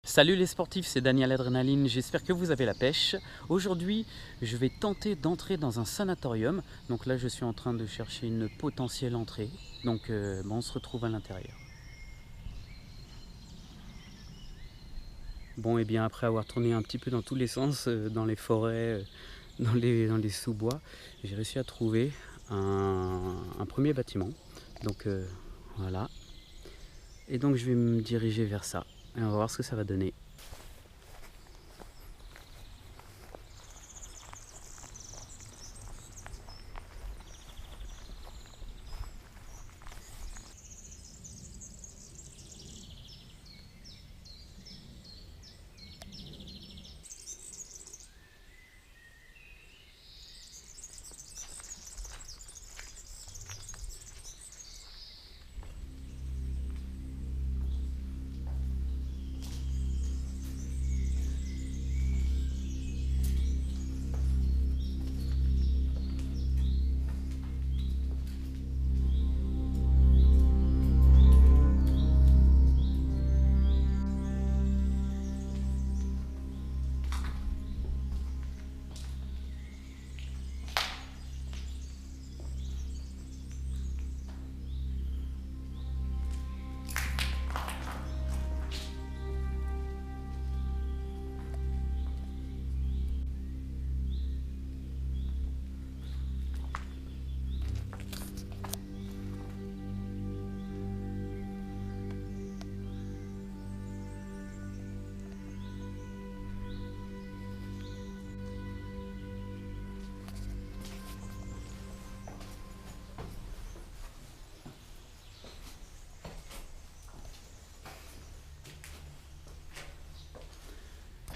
Salut les sportifs, c'est Daniel Adrénaline, j'espère que vous avez la pêche. Aujourd'hui, je vais tenter d'entrer dans un sanatorium. Donc là, je suis en train de chercher une potentielle entrée. Donc on se retrouve à l'intérieur. Bon, et bien après avoir tourné un petit peu dans tous les sens, dans les forêts, dans les sous-bois, j'ai réussi à trouver un premier bâtiment. Donc voilà. Et donc je vais me diriger vers ça. Et on va voir ce que ça va donner.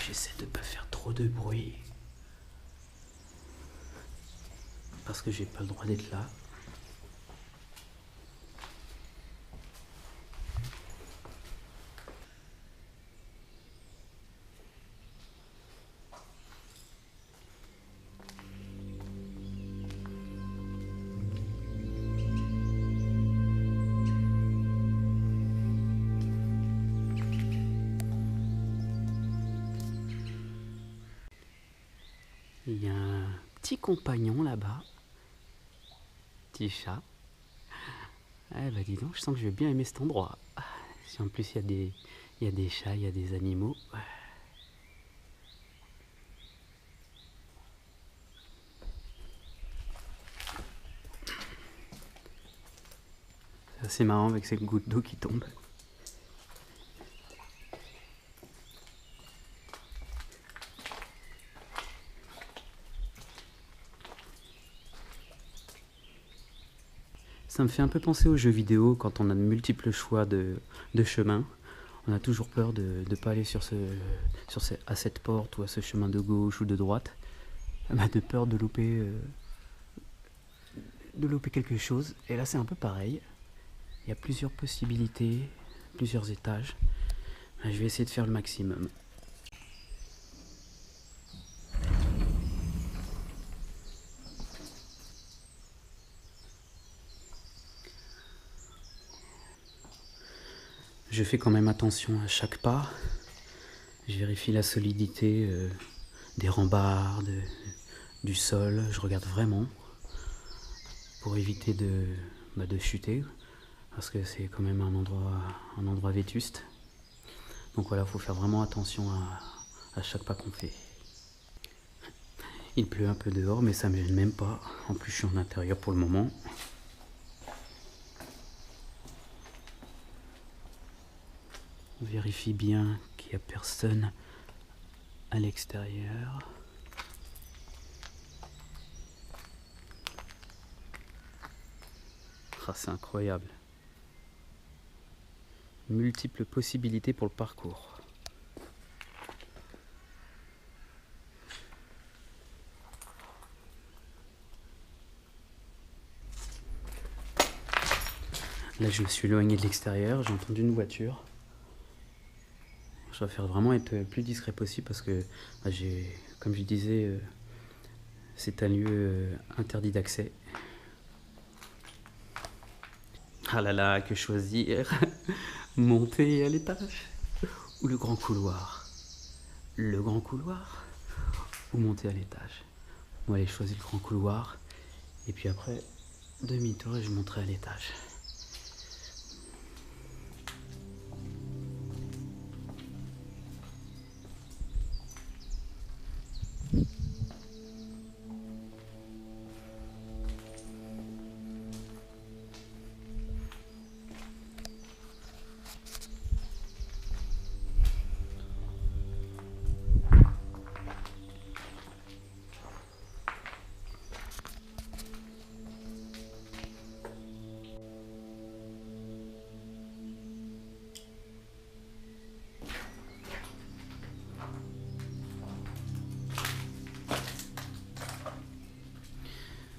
J'essaie de ne pas faire trop de bruit parce que j'ai pas le droit d'être là. Il y a un petit compagnon là-bas, petit chat. Eh bah dis donc, je sens que je vais bien aimer cet endroit. Si en plus il y a des chats, il y a des animaux. C'est assez marrant avec ces gouttes d'eau qui tombent. Ça me fait un peu penser aux jeux vidéo quand on a de multiples choix de chemin. On a toujours peur de ne pas aller à cette porte ou à ce chemin de gauche ou de droite. De peur de louper quelque chose. Et là c'est un peu pareil. Il y a plusieurs possibilités, plusieurs étages. Je vais essayer de faire le maximum. Je fais quand même attention à chaque pas. Je vérifie la solidité des rambardes, du sol. Je regarde vraiment pour éviter de chuter. Parce que c'est quand même un endroit vétuste. Donc voilà, il faut faire vraiment attention à chaque pas qu'on fait. Il pleut un peu dehors, mais ça ne me gêne même pas. En plus, je suis en intérieur pour le moment. On vérifie bien qu'il n'y a personne à l'extérieur. Ah, c'est incroyable. Multiples possibilités pour le parcours. Là, je me suis éloigné de l'extérieur, j'ai entendu une voiture. Je dois faire vraiment être le plus discret possible parce que, comme je disais, c'est un lieu interdit d'accès. Ah là là, que choisir? Monter à l'étage ou le grand couloir? Le grand couloir ou monter à l'étage? Bon, allez, je choisis le grand couloir. Et puis après, demi-tour et je monterai à l'étage.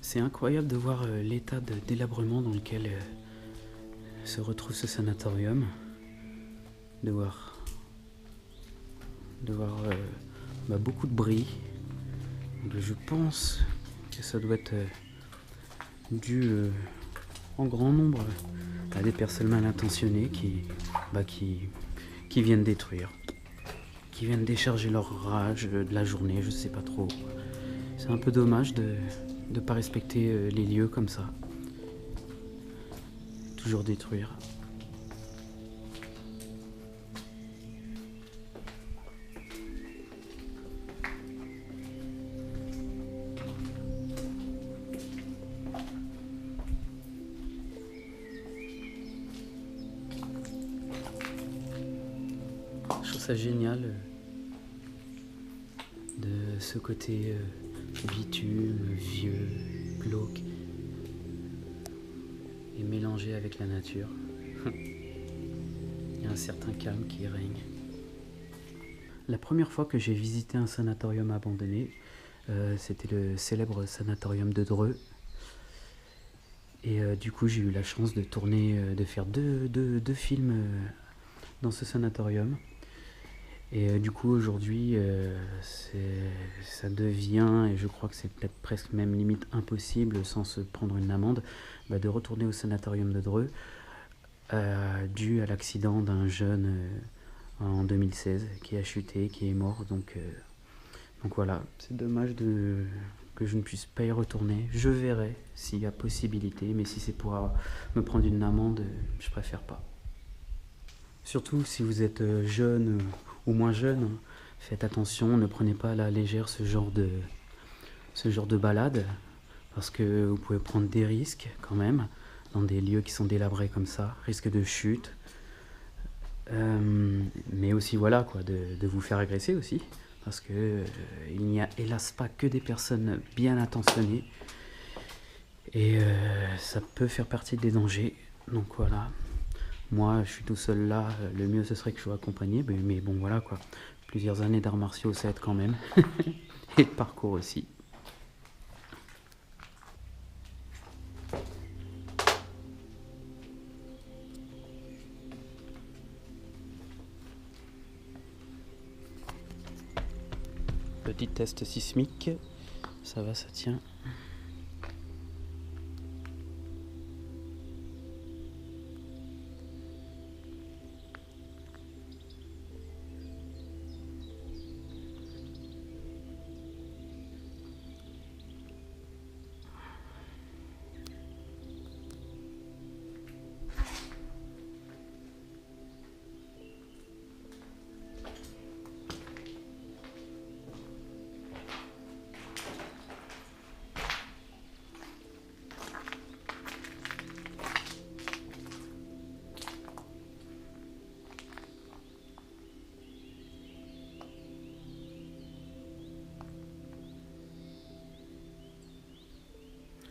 C'est incroyable de voir l'état de délabrement dans lequel se retrouve ce sanatorium. De voir beaucoup de bris. Donc, je pense que ça doit être dû en grand nombre à des personnes mal intentionnées qui viennent détruire, qui viennent décharger leur rage de la journée, je sais pas trop. C'est un peu dommage de ne pas respecter les lieux comme ça. Toujours détruire. Je trouve ça génial de ce côté bitume, vieux, glauque et mélangé avec la nature. Il y a un certain calme qui règne. La première fois que j'ai visité un sanatorium abandonné, c'était le célèbre sanatorium de Dreux. Et du coup, j'ai eu la chance de faire deux films dans ce sanatorium. Et du coup, aujourd'hui, ça devient, et je crois que c'est peut-être presque même limite impossible, sans se prendre une amende, de retourner au sanatorium de Dreux, dû à l'accident d'un jeune en 2016 qui a chuté, qui est mort. Donc voilà, c'est dommage que je ne puisse pas y retourner. Je verrai s'il y a possibilité, mais si c'est pour me prendre une amende, je préfère pas. Surtout si vous êtes jeune ou moins jeune, faites attention, ne prenez pas à la légère ce genre de balade, parce que vous pouvez prendre des risques quand même, dans des lieux qui sont délabrés comme ça, risque de chute, mais aussi voilà quoi, de vous faire agresser aussi, parce que il n'y a hélas pas que des personnes bien intentionnées, et ça peut faire partie des dangers, donc voilà. Moi, je suis tout seul là, le mieux ce serait que je sois accompagné, mais bon voilà quoi. Plusieurs années d'arts martiaux, ça aide quand même. Et le parcours aussi. Petit test sismique, ça va, ça tient.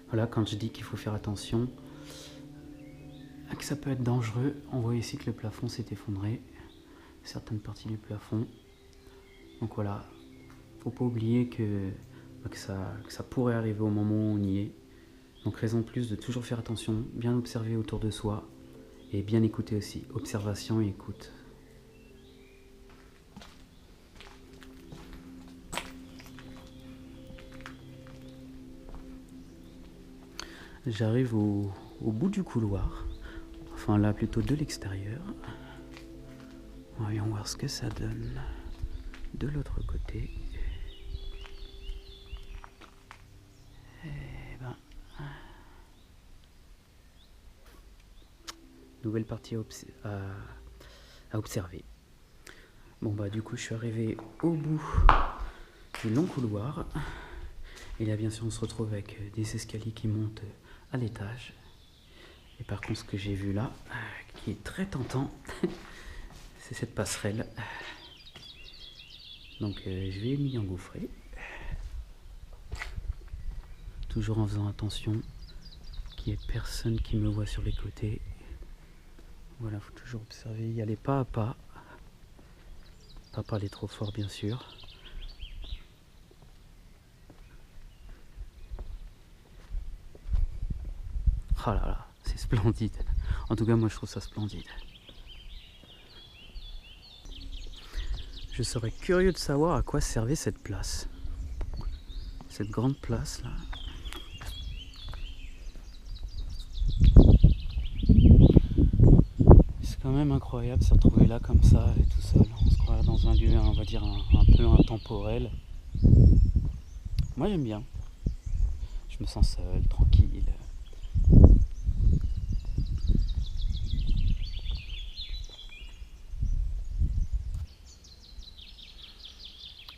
Voilà, quand je dis qu'il faut faire attention, que ça peut être dangereux, on voit ici que le plafond s'est effondré, certaines parties du plafond. Donc voilà, faut pas oublier que ça pourrait arriver au moment où on y est. Donc raison de plus de toujours faire attention, bien observer autour de soi et bien écouter aussi. Observation et écoute. J'arrive au bout du couloir, enfin là plutôt de l'extérieur. Voyons voir ce que ça donne de l'autre côté. Eh ben, nouvelle partie à observer. Bon bah du coup je suis arrivé au bout du long couloir. Et là bien sûr on se retrouve avec des escaliers qui montent à l'étage. Et par contre ce que j'ai vu là, qui est très tentant, c'est cette passerelle. Donc je vais m'y engouffrer. Toujours en faisant attention qu'il n'y ait personne qui me voit sur les côtés. Voilà, faut toujours observer, y aller pas à pas. Pas parler trop fort bien sûr. Oh là là, c'est splendide. En tout cas moi je trouve ça splendide. Je serais curieux de savoir à quoi servait cette place. Cette grande place là. C'est quand même incroyable de se retrouver là comme ça et tout seul. On se croirait dans un lieu, on va dire, un peu intemporel. Moi j'aime bien. Je me sens seul, tranquille.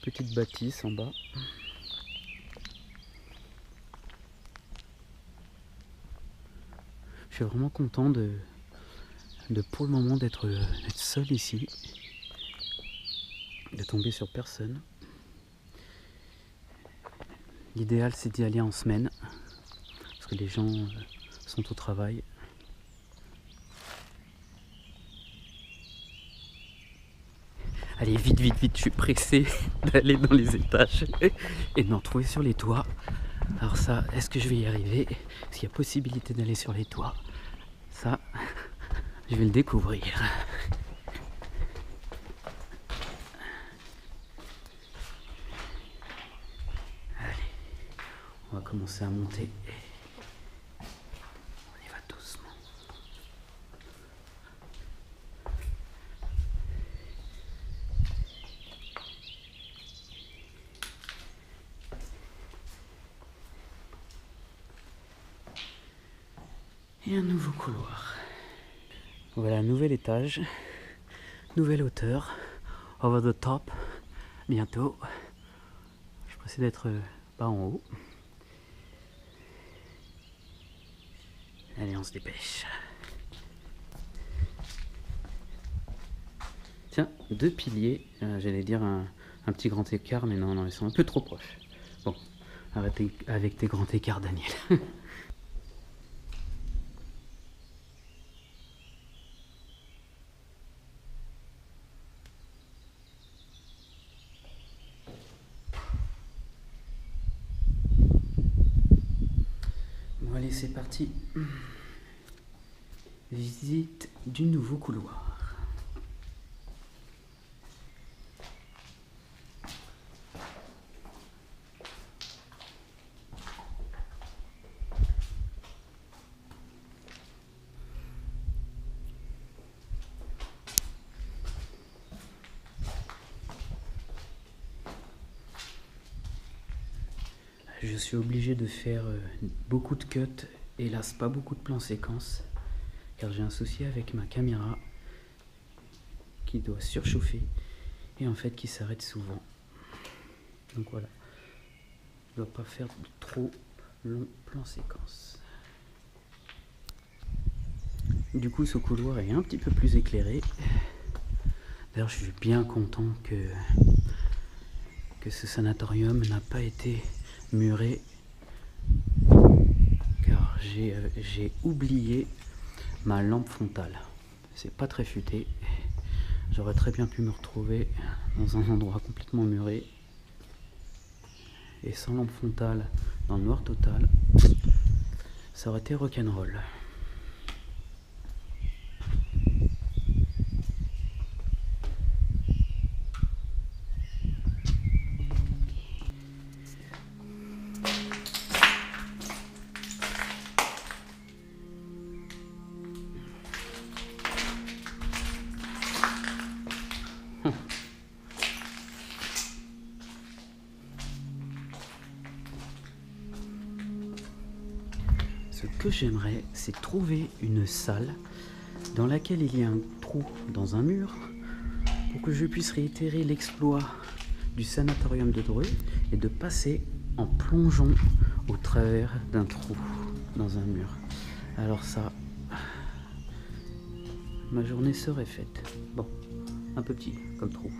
Petite bâtisse en bas. Je suis vraiment content de pour le moment d'être seul ici, de tomber sur personne. L'idéal c'est d'y aller en semaine, parce que les gens sont au travail. Allez, vite, vite, vite, je suis pressé d'aller dans les étages et de m'en trouver sur les toits. Alors ça, est-ce que je vais y arriver? Est-ce qu'il y a possibilité d'aller sur les toits? Ça, je vais le découvrir. Allez, on va commencer à monter. On y va doucement. Et un nouveau couloir. Voilà, nouvel étage, nouvelle hauteur, over the top, bientôt. Je précise d'être pas en haut. Allez, on se dépêche. Tiens, deux piliers, j'allais dire un petit grand écart, mais non, ils sont un peu trop proches. Bon, arrêtez avec tes grands écarts, Daniel. Bon, allez, c'est parti. Visite du nouveau couloir. Je suis obligé de faire beaucoup de cuts, hélas pas beaucoup de plans séquences, car j'ai un souci avec ma caméra qui doit surchauffer et en fait qui s'arrête souvent. Donc voilà, je ne dois pas faire de trop longs plans séquences. Du coup ce couloir est un petit peu plus éclairé. D'ailleurs je suis bien content que ce sanatorium n'a pas été muré, car j'ai oublié ma lampe frontale. C'est pas très futé. J'aurais très bien pu me retrouver dans un endroit complètement muré et sans lampe frontale dans le noir total, ça aurait été rock'n'roll. Ce que j'aimerais, c'est trouver une salle dans laquelle il y a un trou dans un mur pour que je puisse réitérer l'exploit du sanatorium de Dreux et de passer en plongeant au travers d'un trou dans un mur. Alors ça, ma journée serait faite. Bon, un peu petit comme trou.